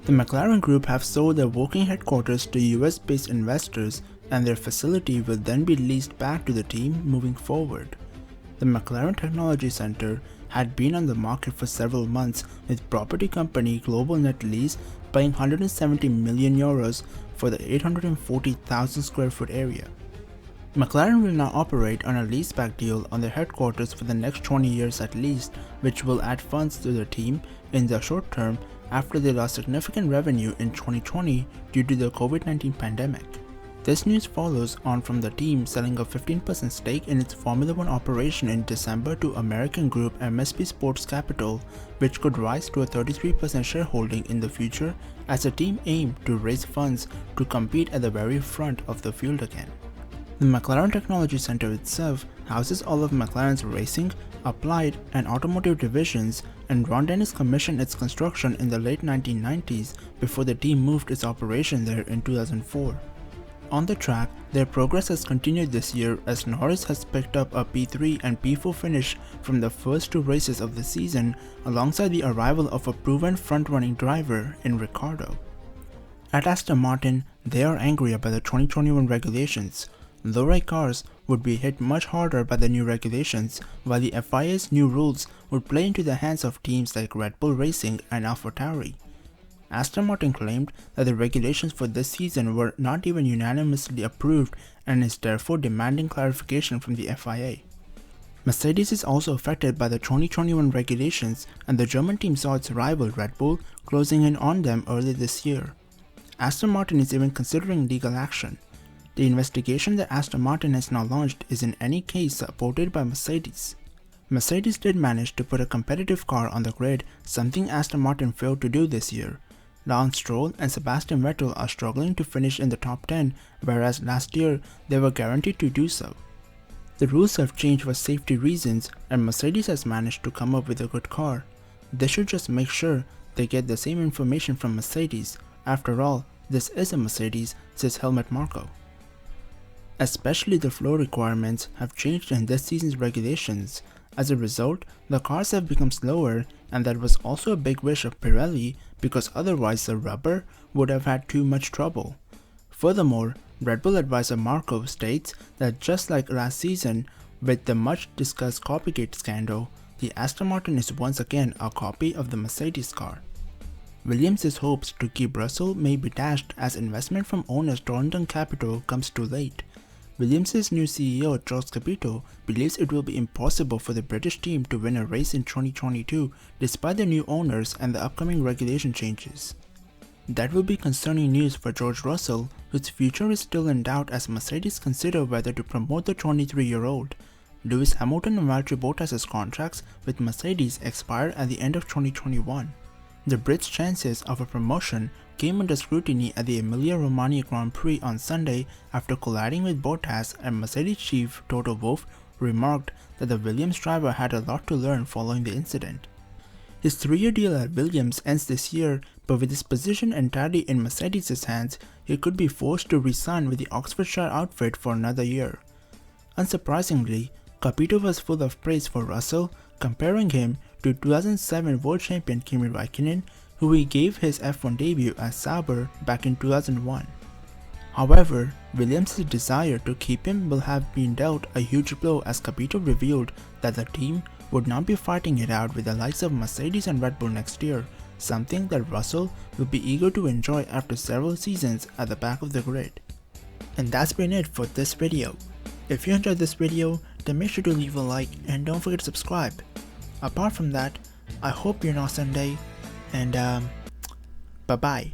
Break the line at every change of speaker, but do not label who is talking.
The McLaren Group have sold their working headquarters to US-based investors, and their facility will then be leased back to the team moving forward. The McLaren Technology Center had been on the market for several months, with property company Global Net Lease paying €170 million for the 840,000 square foot area. McLaren will now operate on a leaseback deal on their headquarters for the next 20 years at least, which will add funds to the team in the short term after they lost significant revenue in 2020 due to the COVID-19 pandemic. This news follows on from the team selling a 15% stake in its Formula 1 operation in December to American group MSP Sports Capital, which could rise to a 33% shareholding in the future as the team aimed to raise funds to compete at the very front of the field again. The McLaren Technology Center itself houses all of McLaren's racing, applied, and automotive divisions, and Ron Dennis commissioned its construction in the late 1990s before the team moved its operation there in 2004. On the track, their progress has continued this year as Norris has picked up a P3 and P4 finish from the first two races of the season, alongside the arrival of a proven front-running driver in Ricciardo. At Aston Martin, they are angry about the 2021 regulations. Low-ride cars would be hit much harder by the new regulations, while the FIA's new rules would play into the hands of teams like Red Bull Racing and AlphaTauri. Aston Martin claimed that the regulations for this season were not even unanimously approved and is therefore demanding clarification from the FIA. Mercedes is also affected by the 2021 regulations, and the German team saw its rival Red Bull closing in on them early this year. Aston Martin is even considering legal action. The investigation that Aston Martin has now launched is in any case supported by Mercedes. Mercedes did manage to put a competitive car on the grid, something Aston Martin failed to do this year. Lance Stroll and Sebastian Vettel are struggling to finish in the top 10, whereas last year they were guaranteed to do so. The rules have changed for safety reasons, and Mercedes has managed to come up with a good car. They should just make sure they get the same information from Mercedes. After all, this is a Mercedes, says Helmut Marko. Especially the floor requirements have changed in this season's regulations. As a result, the cars have become slower, and that was also a big wish of Pirelli because otherwise the rubber would have had too much trouble. Furthermore, Red Bull advisor Marko states that just like last season with the much discussed Copygate scandal, the Aston Martin is once again a copy of the Mercedes car. Williams' hopes to keep Russell may be dashed as investment from owners Thornton Capito comes too late. Williams' new CEO Jost Capito believes it will be impossible for the British team to win a race in 2022 despite the new owners and the upcoming regulation changes. That will be concerning news for George Russell, whose future is still in doubt as Mercedes consider whether to promote the 23-year-old. Lewis Hamilton and Valtteri Bottas' contracts with Mercedes expire at the end of 2021. The Brits' chances of a promotion came under scrutiny at the Emilia-Romagna Grand Prix on Sunday after colliding with Bottas, and Mercedes chief Toto Wolff remarked that the Williams driver had a lot to learn following the incident. His 3-year deal at Williams ends this year, but with his position entirely in Mercedes' hands, he could be forced to re-sign with the Oxfordshire outfit for another year. Unsurprisingly, Capito was full of praise for Russell, comparing him to 2007 world champion Kimi Räikkönen, who he gave his F1 debut as Sauber back in 2001. However, Williams' desire to keep him will have been dealt a huge blow as Capito revealed that the team would not be fighting it out with the likes of Mercedes and Red Bull next year, something that Russell will be eager to enjoy after several seasons at the back of the grid. And that's been it for this video. If you enjoyed this video, then make sure to leave a like and don't forget to subscribe. Apart from that, I hope you're an awesome day, and bye bye.